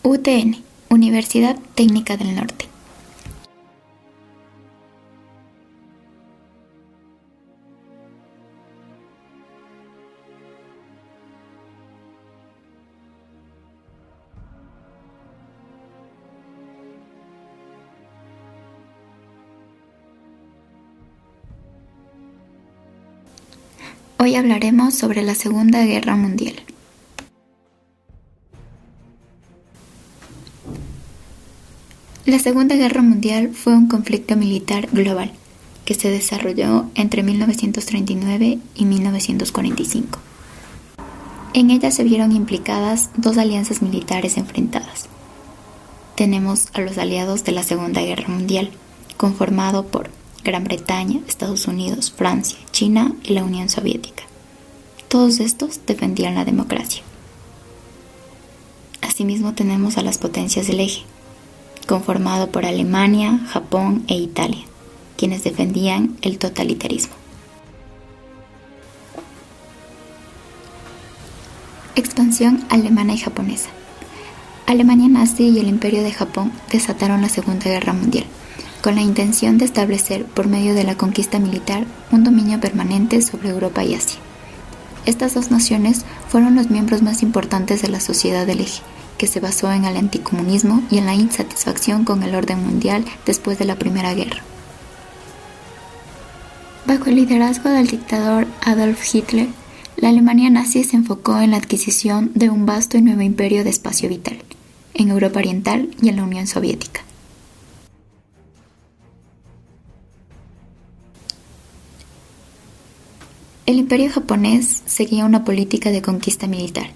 UTN, Universidad Técnica del Norte. Hoy hablaremos sobre la Segunda Guerra Mundial. La Segunda Guerra Mundial fue un conflicto militar global que se desarrolló entre 1939 y 1945. En ella se vieron implicadas dos alianzas militares enfrentadas. Tenemos a los aliados de la Segunda Guerra Mundial, conformado por Gran Bretaña, Estados Unidos, Francia, China y la Unión Soviética. Todos estos defendían la democracia. Asimismo tenemos a las potencias del eje, conformado por Alemania, Japón e Italia, quienes defendían el totalitarismo. Expansión alemana y japonesa. Alemania nazi y el Imperio de Japón desataron la Segunda Guerra Mundial, con la intención de establecer, por medio de la conquista militar, un dominio permanente sobre Europa y Asia. Estas dos naciones fueron los miembros más importantes de la sociedad del eje, que se basó en el anticomunismo y en la insatisfacción con el orden mundial después de la Primera Guerra. Bajo el liderazgo del dictador Adolf Hitler, la Alemania nazi se enfocó en la adquisición de un vasto y nuevo imperio de espacio vital, en Europa Oriental y en la Unión Soviética. El imperio japonés seguía una política de conquista militar,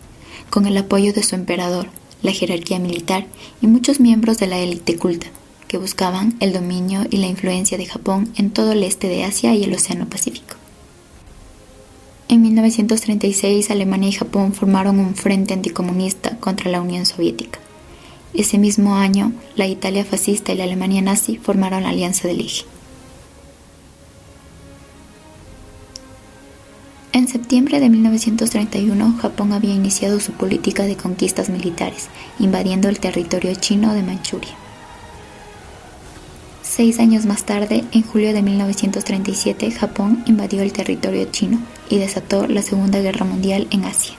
con el apoyo de su emperador, la jerarquía militar y muchos miembros de la élite culta, que buscaban el dominio y la influencia de Japón en todo el este de Asia y el Océano Pacífico. En 1936, Alemania y Japón formaron un frente anticomunista contra la Unión Soviética. Ese mismo año, la Italia fascista y la Alemania nazi formaron la Alianza del Eje. En septiembre de 1931, Japón había iniciado su política de conquistas militares, invadiendo el territorio chino de Manchuria. 6 años más tarde, en julio de 1937, Japón invadió el territorio chino y desató la Segunda Guerra Mundial en Asia.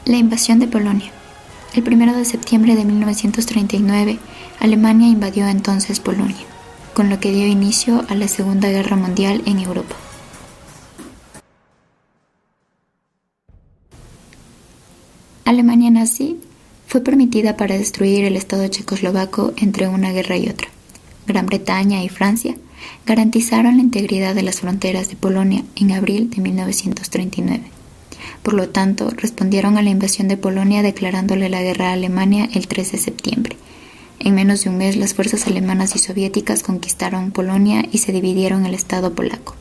La invasión de Polonia. El 1 de septiembre de 1939, Alemania invadió entonces Polonia, con lo que dio inicio a la Segunda Guerra Mundial en Europa. Alemania nazi fue permitida para destruir el Estado checoslovaco entre una guerra y otra. Gran Bretaña y Francia garantizaron la integridad de las fronteras de Polonia en abril de 1939. Por lo tanto, respondieron a la invasión de Polonia declarándole la guerra a Alemania el 3 de septiembre. En menos de un mes, las fuerzas alemanas y soviéticas conquistaron Polonia y se dividieron el Estado polaco.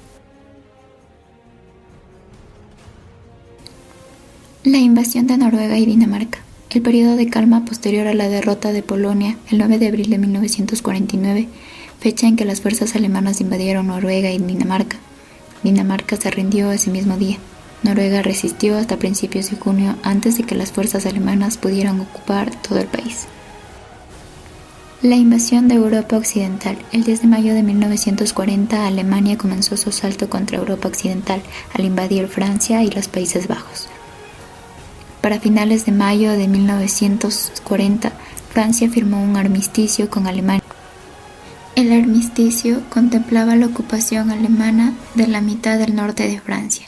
La invasión de Noruega y Dinamarca. El periodo de calma posterior a la derrota de Polonia, el 9 de abril de 1949, fecha en que las fuerzas alemanas invadieron Noruega y Dinamarca. Dinamarca se rindió ese mismo día. Noruega resistió hasta principios de junio antes de que las fuerzas alemanas pudieran ocupar todo el país. La invasión de Europa Occidental. El 10 de mayo de 1940, Alemania comenzó su asalto contra Europa Occidental al invadir Francia y los Países Bajos. Para finales de mayo de 1940, Francia firmó un armisticio con Alemania. El armisticio contemplaba la ocupación alemana de la mitad del norte de Francia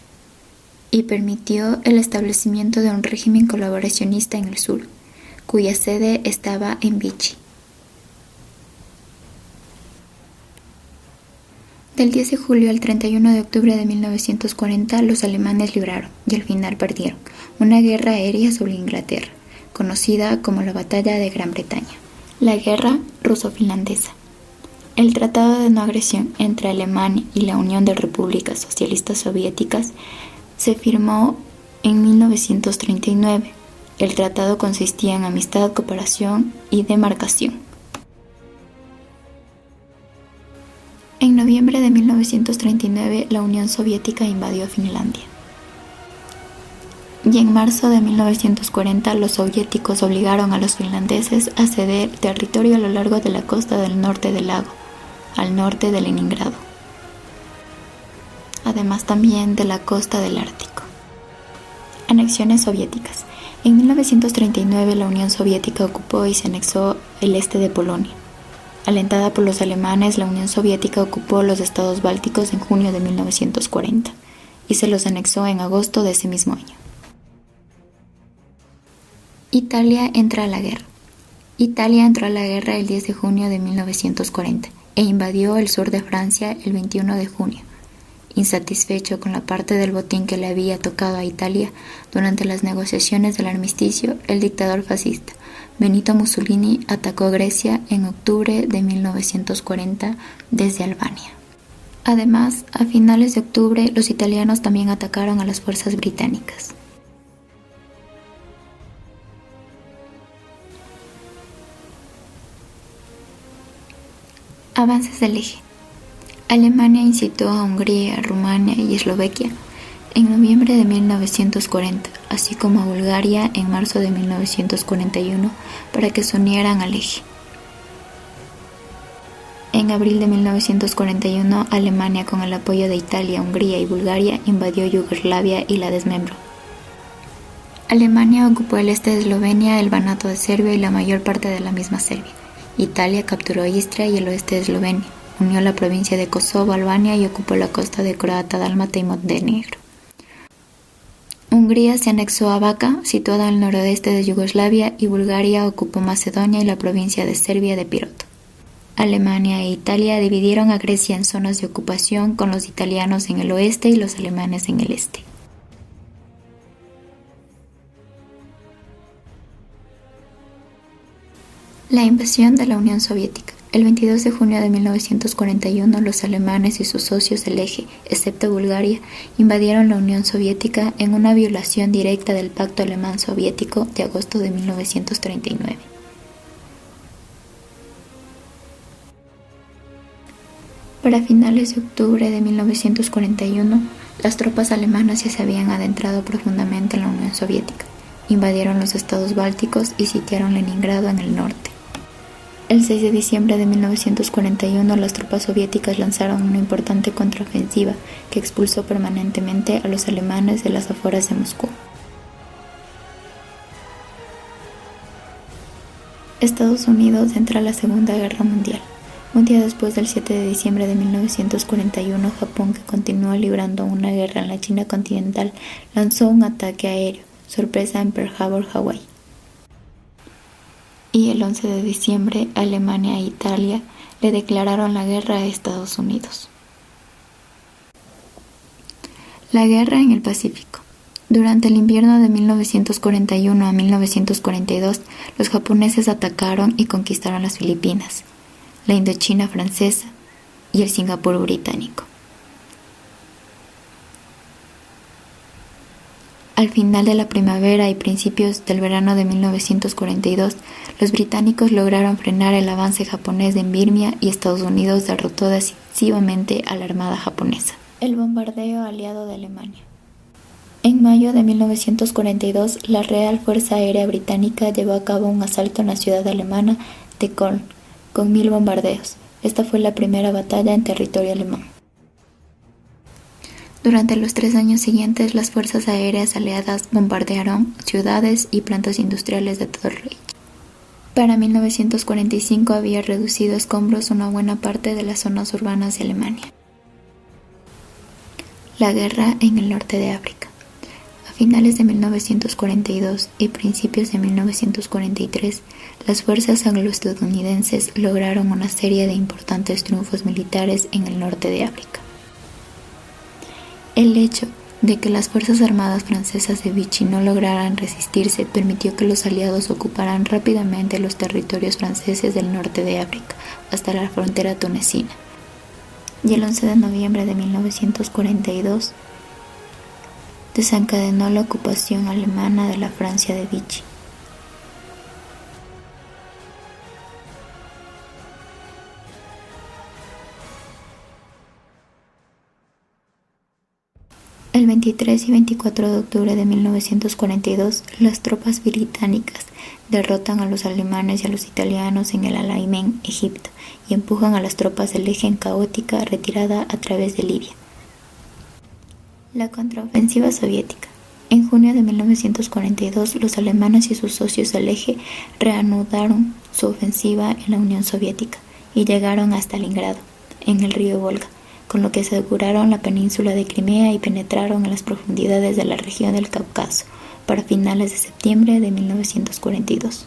y permitió el establecimiento de un régimen colaboracionista en el sur, cuya sede estaba en Vichy. Del 10 de julio al 31 de octubre de 1940, los alemanes libraron, y al final perdieron, una guerra aérea sobre Inglaterra, conocida como la Batalla de Gran Bretaña, la Guerra Ruso-Finlandesa. El Tratado de No Agresión entre Alemania y la Unión de Repúblicas Socialistas Soviéticas se firmó en 1939. El tratado consistía en amistad, cooperación y demarcación. En noviembre de 1939, la Unión Soviética invadió Finlandia. y en marzo de 1940 los soviéticos obligaron a los finlandeses a ceder territorio a lo largo de la costa del norte del lago, al norte de Leningrado, además también de la costa del Ártico. Anexiones soviéticas. En 1939 la Unión Soviética ocupó y se anexó el este de Polonia. Alentada por los alemanes, la Unión Soviética ocupó los estados bálticos en junio de 1940 y se los anexó en agosto de ese mismo año. Italia entra a la guerra. Italia entró a la guerra el 10 de junio de 1940 e invadió el sur de Francia el 21 de junio. Insatisfecho con la parte del botín que le había tocado a Italia durante las negociaciones del armisticio, el dictador fascista Benito Mussolini atacó Grecia en octubre de 1940 desde Albania. Además, a finales de octubre, los italianos también atacaron a las fuerzas británicas. Avances del eje. Alemania incitó a Hungría, Rumania y Eslovaquia en noviembre de 1940, así como a Bulgaria en marzo de 1941, para que se unieran al eje. En abril de 1941, Alemania, con el apoyo de Italia, Hungría y Bulgaria, invadió Yugoslavia y la desmembró. Alemania ocupó el este de Eslovenia, el Banato de Serbia y la mayor parte de la misma Serbia. Italia capturó Istria y el oeste de Eslovenia, unió la provincia de Kosovo, Albania y ocupó la costa de Croata, Dálmata y Montenegro. Hungría se anexó a Vaca, situada al noroeste de Yugoslavia, y Bulgaria ocupó Macedonia y la provincia de Serbia de Piroto. Alemania e Italia dividieron a Grecia en zonas de ocupación, con los italianos en el oeste y los alemanes en el este. La invasión de la Unión Soviética. El 22 de junio de 1941, los alemanes y sus socios del eje, excepto Bulgaria, invadieron la Unión Soviética en una violación directa del Pacto Alemán-Soviético de agosto de 1939. Para finales de octubre de 1941, las tropas alemanas ya se habían adentrado profundamente en la Unión Soviética, invadieron los estados bálticos y sitiaron Leningrado en el norte. El 6 de diciembre de 1941, las tropas soviéticas lanzaron una importante contraofensiva que expulsó permanentemente a los alemanes de las afueras de Moscú. Estados Unidos entra a la Segunda Guerra Mundial. Un día después del 7 de diciembre de 1941, Japón, que continuó librando una guerra en la China continental, lanzó un ataque aéreo sorpresa en Pearl Harbor, Hawái. Y el 11 de diciembre, Alemania e Italia le declararon la guerra a Estados Unidos. La guerra en el Pacífico. Durante el invierno de 1941 a 1942, los japoneses atacaron y conquistaron las Filipinas, la Indochina francesa y el Singapur británico. Al final de la primavera y principios del verano de 1942, los británicos lograron frenar el avance japonés en Birmania y Estados Unidos derrotó decisivamente a la armada japonesa. El bombardeo aliado de Alemania. En mayo de 1942, la Real Fuerza Aérea Británica llevó a cabo un asalto en la ciudad alemana de Köln, con 1000 bombardeos. Esta fue la primera batalla en territorio alemán. Durante los 3 años siguientes, las fuerzas aéreas aliadas bombardearon ciudades y plantas industriales de todo el Reich. Para 1945 había reducido a escombros una buena parte de las zonas urbanas de Alemania. La guerra en el norte de África. A finales de 1942 y principios de 1943, las fuerzas anglo-estadounidenses lograron una serie de importantes triunfos militares en el norte de África. El hecho de que las fuerzas armadas francesas de Vichy no lograran resistirse permitió que los aliados ocuparan rápidamente los territorios franceses del norte de África hasta la frontera tunecina. Y el 11 de noviembre de 1942 desencadenó la ocupación alemana de la Francia de Vichy. El 23 y 24 de octubre de 1942, las tropas británicas derrotan a los alemanes y a los italianos en el Alamein, Egipto, y empujan a las tropas del eje en caótica retirada a través de Libia. La contraofensiva soviética. En junio de 1942, los alemanes y sus socios del eje reanudaron su ofensiva en la Unión Soviética y llegaron hasta Stalingrado, en el río Volga, con lo que aseguraron la península de Crimea y penetraron en las profundidades de la región del Cáucaso para finales de septiembre de 1942.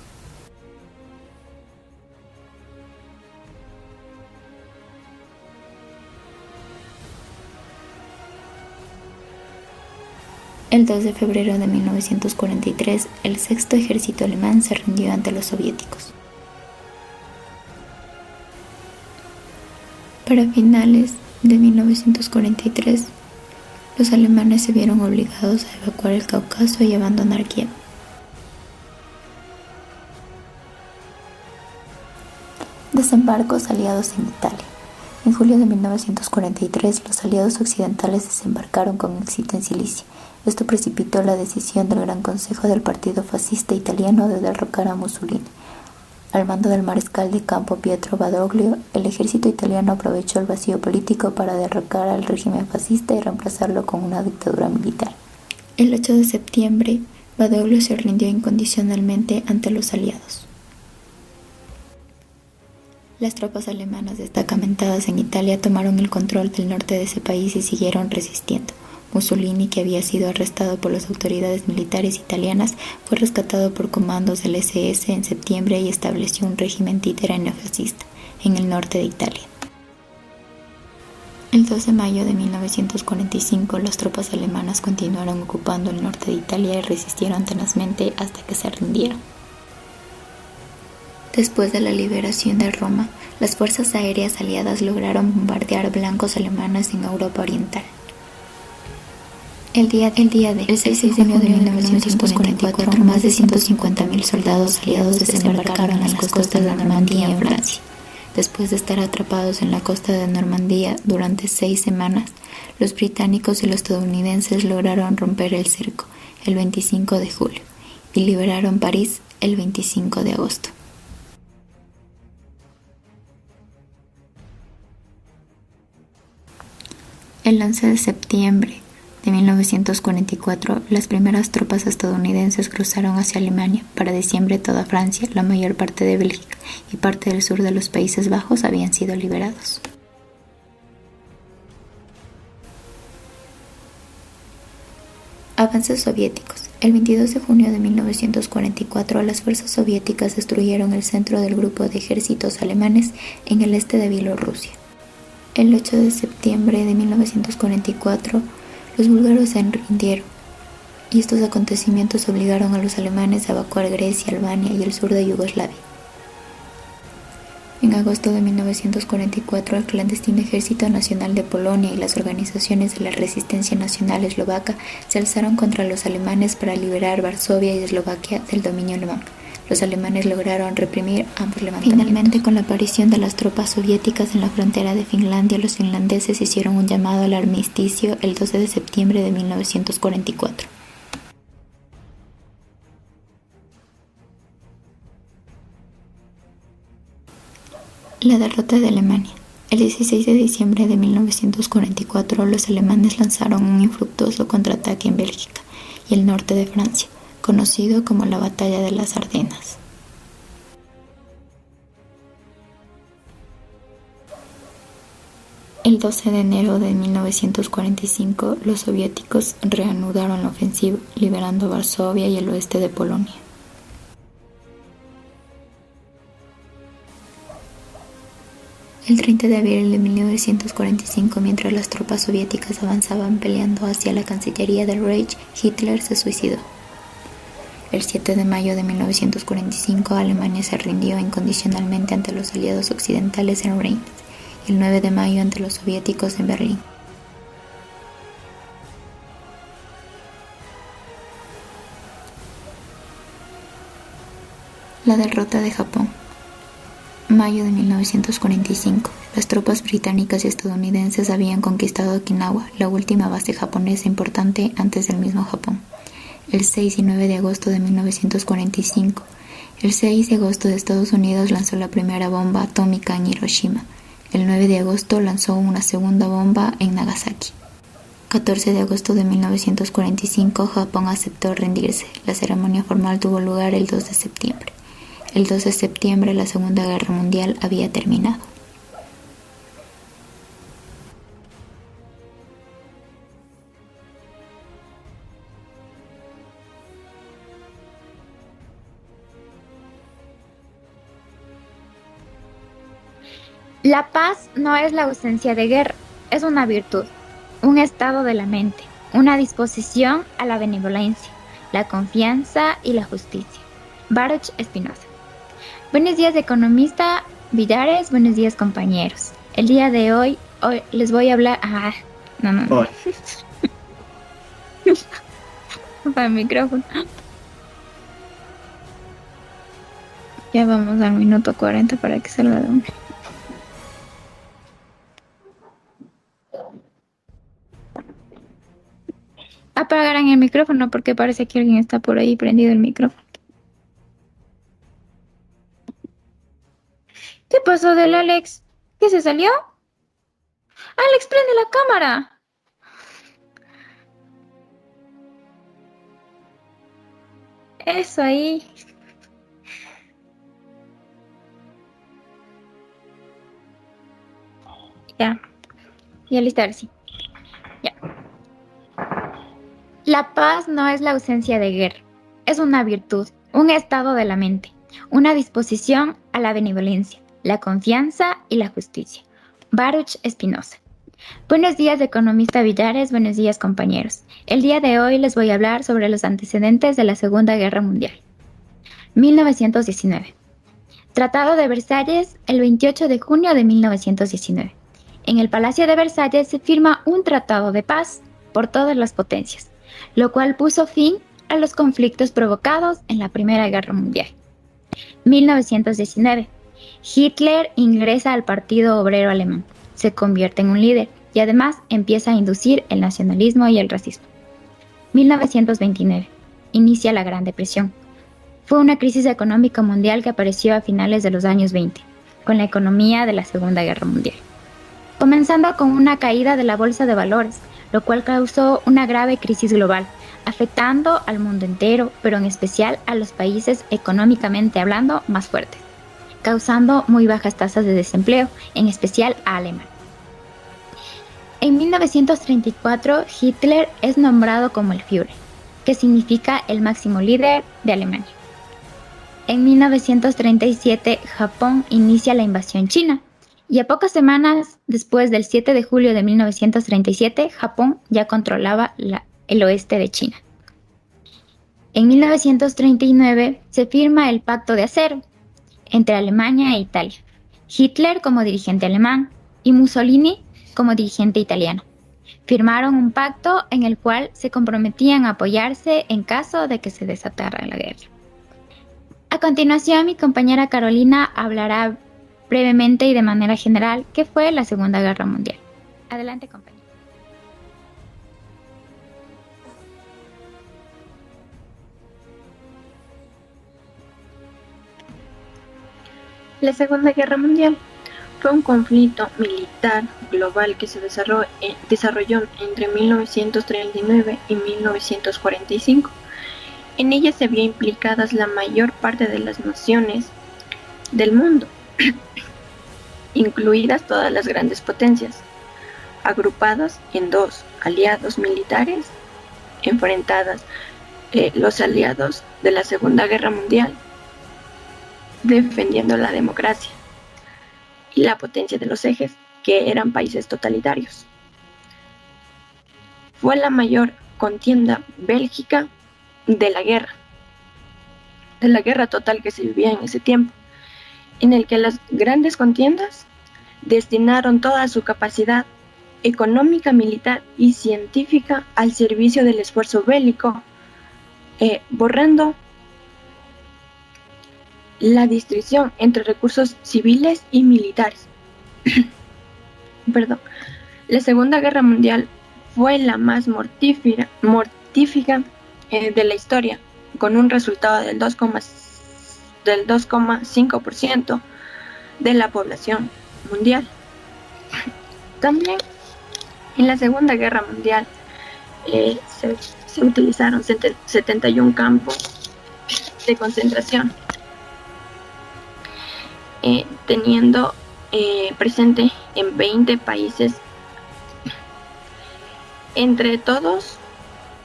El 2 de febrero de 1943, el sexto ejército alemán se rindió ante los soviéticos. Para finales de 1943, los alemanes se vieron obligados a evacuar el Cáucaso y abandonar Kiev. Desembarcos aliados en Italia. En julio de 1943, los aliados occidentales desembarcaron con éxito en Sicilia. Esto precipitó la decisión del Gran Consejo del Partido Fascista Italiano de derrocar a Mussolini. Al mando del mariscal de campo Pietro Badoglio, el ejército italiano aprovechó el vacío político para derrocar al régimen fascista y reemplazarlo con una dictadura militar. El 8 de septiembre, Badoglio se rindió incondicionalmente ante los aliados. Las tropas alemanas destacamentadas en Italia tomaron el control del norte de ese país y siguieron resistiendo. Mussolini, que había sido arrestado por las autoridades militares italianas, fue rescatado por comandos del SS en septiembre y estableció un régimen títere neofascista en el norte de Italia. El 2 de mayo de 1945, las tropas alemanas continuaron ocupando el norte de Italia y resistieron tenazmente hasta que se rindieron. Después de la liberación de Roma, las fuerzas aéreas aliadas lograron bombardear blancos alemanes en Europa Oriental. El 6 de junio de 1944, más de 150.000 soldados aliados desembarcaron en las costas de Normandía, en Francia. Después de estar atrapados en la costa de Normandía durante 6 semanas, los británicos y los estadounidenses lograron romper el cerco el 25 de julio y liberaron París el 25 de agosto. El 11 de septiembre de 1944, las primeras tropas estadounidenses cruzaron hacia Alemania. Para diciembre, toda Francia, la mayor parte de Bélgica y parte del sur de los Países Bajos habían sido liberados. Avances soviéticos. El 22 de junio de 1944, las fuerzas soviéticas destruyeron el centro del grupo de ejércitos alemanes en el este de Bielorrusia. El 8 de septiembre de 1944, los búlgaros se rindieron, y estos acontecimientos obligaron a los alemanes a evacuar Grecia, Albania y el sur de Yugoslavia. En agosto de 1944, el clandestino Ejército Nacional de Polonia y las organizaciones de la Resistencia Nacional Eslovaca se alzaron contra los alemanes para liberar Varsovia y Eslovaquia del dominio alemán. Los alemanes lograron reprimir ambos levantamientos. Finalmente, con la aparición de las tropas soviéticas en la frontera de Finlandia, los finlandeses hicieron un llamado al armisticio el 12 de septiembre de 1944. La derrota de Alemania. El 16 de diciembre de 1944, los alemanes lanzaron un infructuoso contraataque en Bélgica y el norte de Francia, conocido como la Batalla de las Ardenas. El 12 de enero de 1945, los soviéticos reanudaron la ofensiva, liberando Varsovia y el oeste de Polonia. El 30 de abril de 1945, mientras las tropas soviéticas avanzaban peleando hacia la Cancillería del Reich, Hitler se suicidó. El 7 de mayo de 1945, Alemania se rindió incondicionalmente ante los aliados occidentales en Reims, y el 9 de mayo ante los soviéticos en Berlín. La derrota de Japón. Mayo de 1945. Las tropas británicas y estadounidenses habían conquistado Okinawa, la última base japonesa importante antes del mismo Japón. El 6 y 9 de agosto de 1945. El 6 de agosto de Estados Unidos lanzó la primera bomba atómica en Hiroshima. El 9 de agosto lanzó una segunda bomba en Nagasaki. 14 de agosto de 1945, Japón aceptó rendirse. La ceremonia formal tuvo lugar el 2 de septiembre. El 2 de septiembre, la Segunda Guerra Mundial había terminado. La paz no es la ausencia de guerra, es una virtud, un estado de la mente, una disposición a la benevolencia, la confianza y la justicia. Baruch Espinosa. Buenos días, economista Villares, buenos días, compañeros. El día de hoy les voy a hablar... No. Para el micrófono. Ya vamos al minuto 40 para que salga de una. Apagarán el micrófono porque parece que alguien está por ahí prendido el micrófono. ¿Qué pasó del Alex? ¿Qué se salió? Alex, prende la cámara. Eso ahí. Ya listo, ahora sí. Ya. La paz no es la ausencia de guerra, es una virtud, un estado de la mente, una disposición a la benevolencia, la confianza y la justicia. Baruch Espinosa. Buenos días, economista Villares, buenos días, compañeros. El día de hoy les voy a hablar sobre los antecedentes de la Segunda Guerra Mundial. 1919. Tratado de Versalles, el 28 de junio de 1919. En el Palacio de Versalles se firma un tratado de paz por todas las potencias, lo cual puso fin a los conflictos provocados en la Primera Guerra Mundial. 1919. Hitler ingresa al Partido Obrero Alemán, se convierte en un líder y además empieza a inducir el nacionalismo y el racismo. 1929. Inicia la Gran Depresión. Fue una crisis económica mundial que apareció a finales de los años 20, con la economía de la Segunda Guerra Mundial, comenzando con una caída de la bolsa de valores, lo cual causó una grave crisis global, afectando al mundo entero, pero en especial a los países económicamente hablando más fuertes, causando muy bajas tasas de desempleo, en especial a Alemania. En 1934, Hitler es nombrado como el Führer, que significa el máximo líder de Alemania. En 1937, Japón inicia la invasión china, y a pocas semanas después del 7 de julio de 1937, Japón ya controlaba el oeste de China. En 1939 se firma el Pacto de Acero entre Alemania e Italia, Hitler como dirigente alemán y Mussolini como dirigente italiano. Firmaron un pacto en el cual se comprometían a apoyarse en caso de que se desatara la guerra. A continuación, mi compañera Carolina hablará brevemente y de manera general qué fue la Segunda Guerra Mundial. Adelante, compañera. La Segunda Guerra Mundial fue un conflicto militar global que se desarrolló entre 1939 y 1945. En ella se vio implicadas la mayor parte de las naciones del mundo, incluidas todas las grandes potencias, agrupadas en dos aliados militares enfrentadas, los aliados de la Segunda Guerra Mundial, defendiendo la democracia, y la potencia de los ejes, que eran países totalitarios. Fue la mayor contienda bélica de la guerra total que se vivía en ese tiempo, en el que las grandes contiendas destinaron toda su capacidad económica, militar y científica al servicio del esfuerzo bélico, borrando la distribución entre recursos civiles y militares. Perdón. La Segunda Guerra Mundial fue la más mortífera de la historia, con un resultado del 2,5% de la población mundial. También en la Segunda Guerra Mundial se utilizaron 71 campos de concentración, teniendo presente en 20 países. Entre todos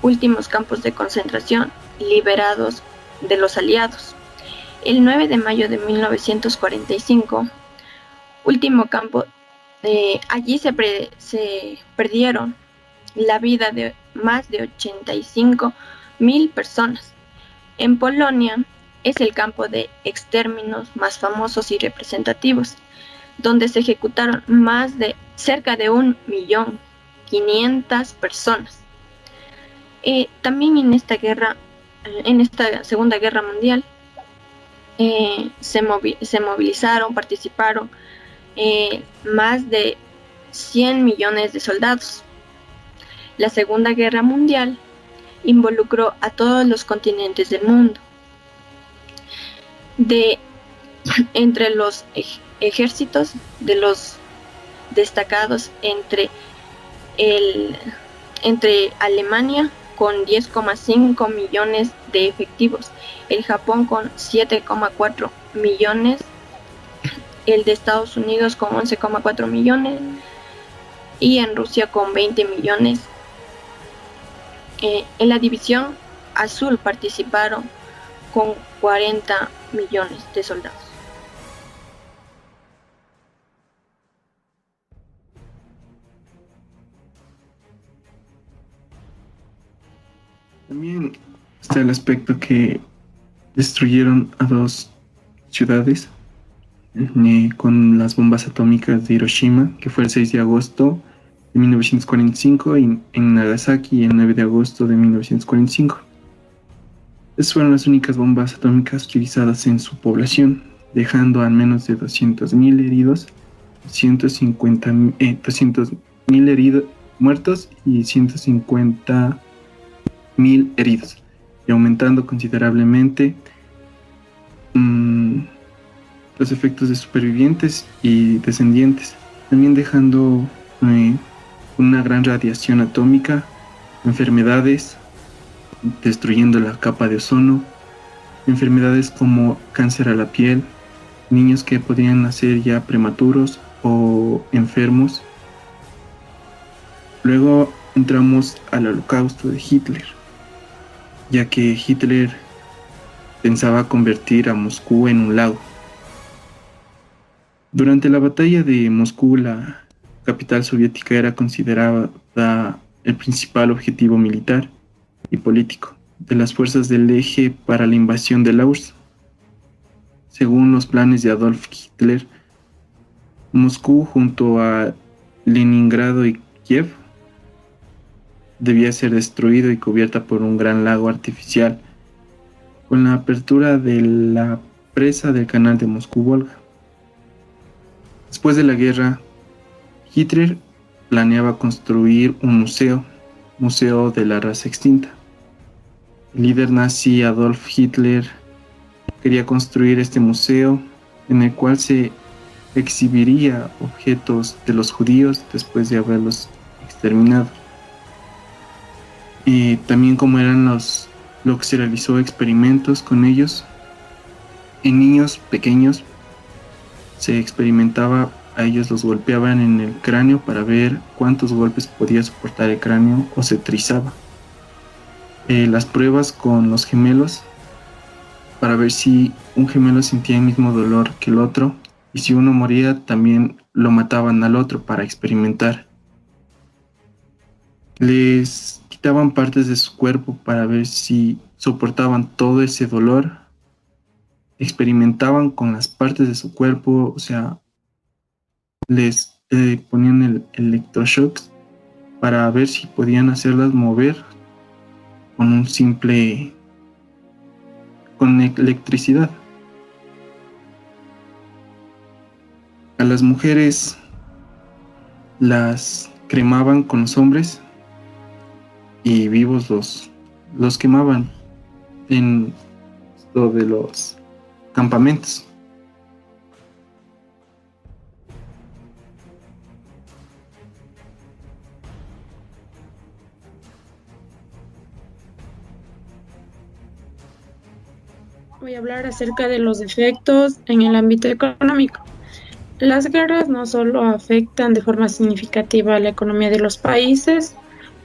últimos campos de concentración liberados de los aliados. El 9 de mayo de 1945, último campo, allí se perdieron la vida de más de 85,000 personas. En Polonia es el campo de exterminos más famosos y representativos, donde se ejecutaron cerca de 1.500.000 personas. También en esta Segunda Guerra Mundial, se participaron más de 100 millones de soldados. La Segunda Guerra Mundial involucró a todos los continentes del mundo. Entre los ejércitos de los destacados entre Alemania con 10,5 millones de efectivos, el Japón con 7,4 millones, el de Estados Unidos con 11,4 millones y en Rusia con 20 millones. En la división azul participaron con 40 millones de soldados. También está el aspecto que destruyeron a 2 ciudades con las bombas atómicas de Hiroshima, que fue el 6 de agosto de 1945, y en Nagasaki el 9 de agosto de 1945. Esas fueron las únicas bombas atómicas utilizadas en su población, dejando al menos de 200.000 heridos, 200.000 heridos muertos y 150.000 heridos, y aumentando considerablemente los efectos de supervivientes y descendientes, también dejando una gran radiación atómica, enfermedades, destruyendo la capa de ozono, enfermedades como cáncer a la piel, niños que podrían nacer ya prematuros o enfermos. Luego entramos al holocausto de Hitler, ya que Hitler pensaba convertir a Moscú en un lago. Durante la batalla de Moscú, la capital soviética era considerada el principal objetivo militar y político de las fuerzas del eje para la invasión de la URSS. Según los planes de Adolf Hitler, Moscú, junto a Leningrado y Kiev, debía ser destruido y cubierta por un gran lago artificial, con la apertura de la presa del canal de Moscú-Volga. Después de la guerra, Hitler planeaba construir un museo de la raza extinta. El líder nazi Adolf Hitler quería construir este museo en el cual se exhibiría objetos de los judíos después de haberlos exterminado. Y también como eran lo que se realizó experimentos con ellos en niños pequeños, se experimentaba, a ellos los golpeaban en el cráneo para ver cuántos golpes podía soportar el cráneo o se trizaba. Las pruebas con los gemelos para ver si un gemelo sentía el mismo dolor que el otro, y si uno moría también lo mataban al otro para experimentar. Les quitaban partes de su cuerpo para ver si soportaban todo ese dolor. Experimentaban con las partes de su cuerpo, o sea, les ponían el electroshocks para ver si podían hacerlas mover con electricidad. A las mujeres las cremaban con los hombres y vivos los quemaban en lo de los campamentos. Voy a hablar acerca de los efectos en el ámbito económico. Las guerras no solo afectan de forma significativa a la economía de los países,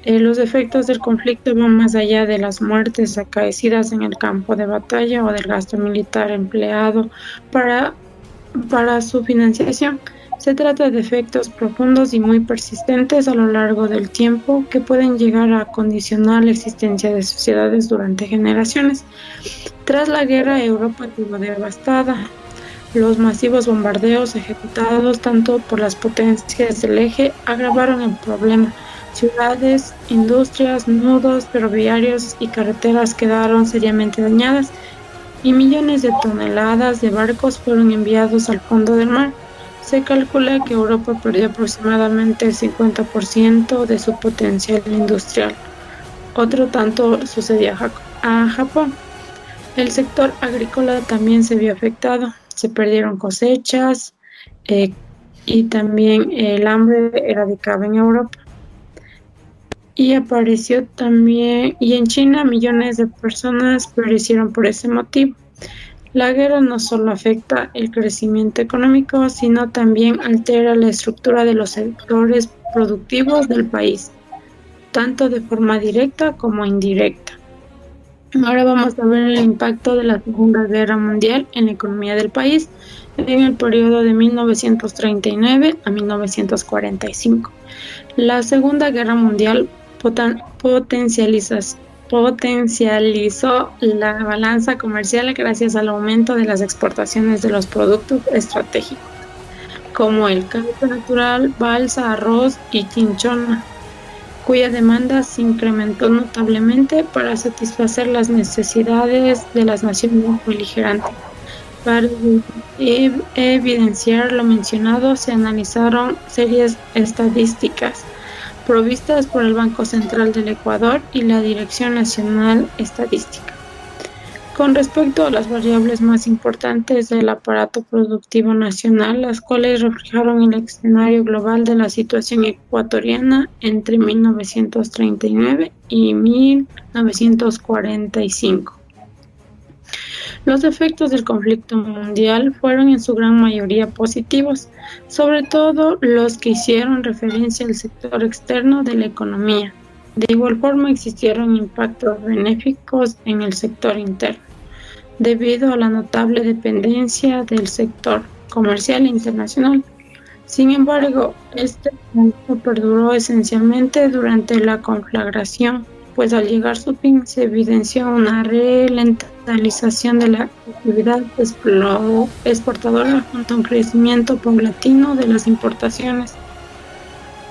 los efectos del conflicto van más allá de las muertes acaecidas en el campo de batalla o del gasto militar empleado para su financiación. Se trata de efectos profundos y muy persistentes a lo largo del tiempo que pueden llegar a condicionar la existencia de sociedades durante generaciones. Tras la guerra, Europa quedó devastada. Los masivos bombardeos ejecutados tanto por las potencias del eje agravaron el problema. Ciudades, industrias, nudos ferroviarios y carreteras quedaron seriamente dañadas y millones de toneladas de barcos fueron enviados al fondo del mar. Se calcula que Europa perdió aproximadamente el 50% de su potencial industrial. Otro tanto sucedió a Japón. El sector agrícola también se vio afectado. Se perdieron cosechas y también el hambre erradicaba en Europa. Y en China millones de personas perecieron por ese motivo. La guerra no solo afecta el crecimiento económico, sino también altera la estructura de los sectores productivos del país, tanto de forma directa como indirecta. Ahora vamos a ver el impacto de la Segunda Guerra Mundial en la economía del país en el periodo de 1939 a 1945. La Segunda Guerra Mundial potencializó la balanza comercial gracias al aumento de las exportaciones de los productos estratégicos, como el caucho natural, balsa, arroz y chinchona, cuya demanda se incrementó notablemente para satisfacer las necesidades de las naciones beligerantes. Para evidenciar lo mencionado, se analizaron series estadísticas provistas por el Banco Central del Ecuador y la Dirección Nacional Estadística. Con respecto a las variables más importantes del aparato productivo nacional, las cuales reflejaron el escenario global de la situación ecuatoriana entre 1939 y 1945. Los efectos del conflicto mundial fueron en su gran mayoría positivos, sobre todo los que hicieron referencia al sector externo de la economía. De igual forma existieron impactos benéficos en el sector interno, debido a la notable dependencia del sector comercial internacional. Sin embargo, este conflicto perduró esencialmente durante la conflagración, pues al llegar su fin se evidenció una ralentización de la actividad exportadora junto a un crecimiento paulatino de las importaciones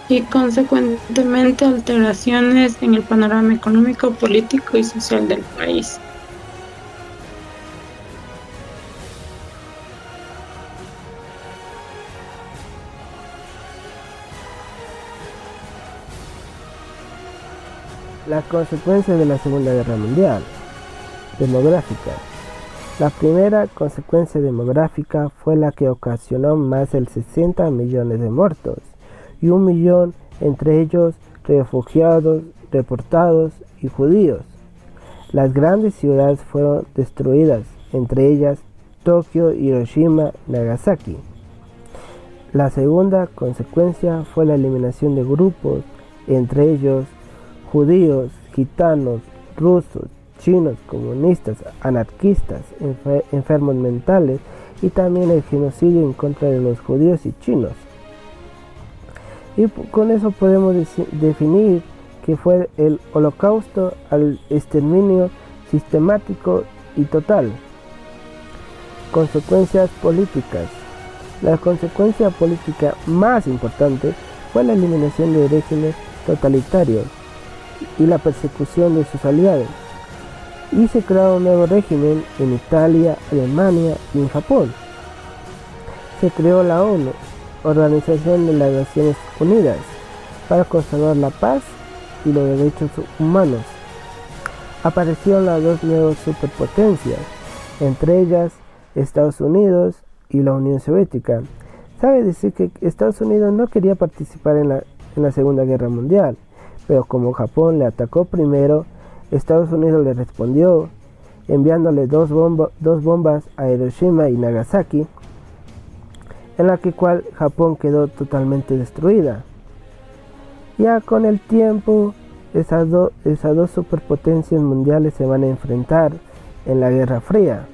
y consecuentemente alteraciones en el panorama económico, político y social del país. Las consecuencias de la Segunda Guerra Mundial. Demográfica. La primera consecuencia demográfica fue la que ocasionó más de 60 millones de muertos y 1 millón entre ellos refugiados, deportados y judíos. Las grandes ciudades fueron destruidas, entre ellas Tokio, Hiroshima y Nagasaki. La segunda consecuencia fue la eliminación de grupos, entre ellos judíos, gitanos, rusos, chinos, comunistas, anarquistas, enfermos mentales y también el genocidio en contra de los judíos y chinos. Y con eso podemos definir que fue el holocausto al exterminio sistemático y total. Consecuencias políticas. La consecuencia política más importante fue la eliminación de regímenes totalitarios y la persecución de sus aliados, y se creó un nuevo régimen en Italia, Alemania y en Japón. Se creó la ONU Organización de las Naciones Unidas para conservar la paz y los derechos humanos. Aparecieron las dos nuevas superpotencias, entre ellas Estados Unidos y la Unión Soviética. Sabe decir que Estados Unidos no quería participar en la Segunda Guerra Mundial, pero como Japón le atacó primero, Estados Unidos le respondió enviándole dos bombas a Hiroshima y Nagasaki, en la cual Japón quedó totalmente destruida. Ya con el tiempo, esas dos superpotencias mundiales se van a enfrentar en la Guerra Fría.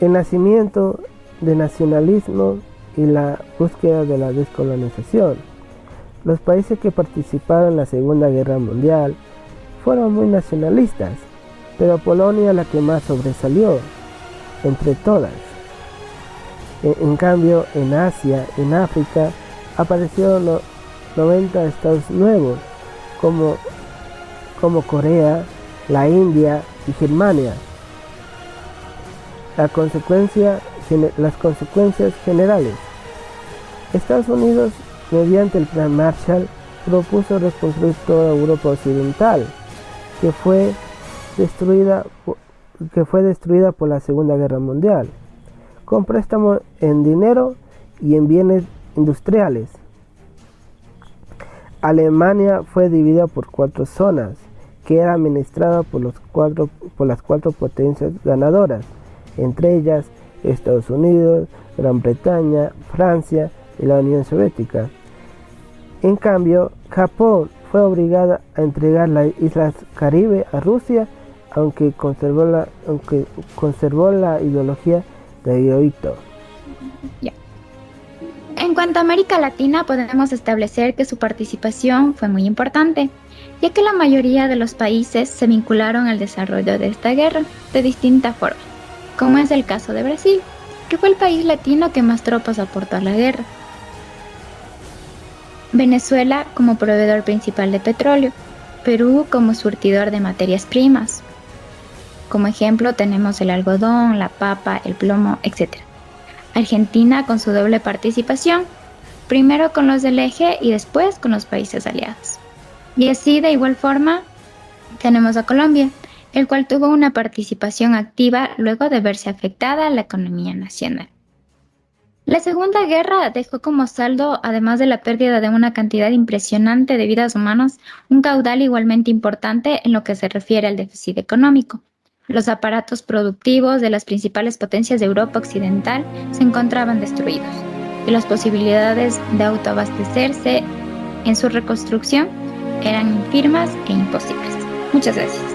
El nacimiento del nacionalismo y la búsqueda de la descolonización. Los países que participaron en la Segunda Guerra Mundial fueron muy nacionalistas, pero Polonia la que más sobresalió entre todas. En cambio, en Asia, en África, aparecieron 90 estados nuevos, como Corea, la India y Germania. Las consecuencias generales. Estados Unidos, mediante el Plan Marshall, propuso reconstruir toda Europa Occidental, que fue destruida por la Segunda Guerra Mundial, con préstamos en dinero y en bienes industriales. Alemania fue dividida por 4 zonas, que era administrada por las cuatro potencias ganadoras, entre ellas Estados Unidos, Gran Bretaña, Francia y la Unión Soviética. En cambio, Japón fue obligada a entregar las Islas Caribe a Rusia, aunque conservó la ideología de Hirohito. En cuanto a América Latina, podemos establecer que su participación fue muy importante, ya que la mayoría de los países se vincularon al desarrollo de esta guerra de distinta forma, como es el caso de Brasil, que fue el país latino que más tropas aportó a la guerra. Venezuela como proveedor principal de petróleo, Perú como surtidor de materias primas. Como ejemplo tenemos el algodón, la papa, el plomo, etc. Argentina con su doble participación, primero con los del eje y después con los países aliados. Y así de igual forma tenemos a Colombia, el cual tuvo una participación activa luego de verse afectada la economía nacional. La Segunda Guerra dejó como saldo, además de la pérdida de una cantidad impresionante de vidas humanas, un caudal igualmente importante en lo que se refiere al déficit económico. Los aparatos productivos de las principales potencias de Europa Occidental se encontraban destruidos, y las posibilidades de autoabastecerse en su reconstrucción eran infirmas e imposibles. Muchas gracias.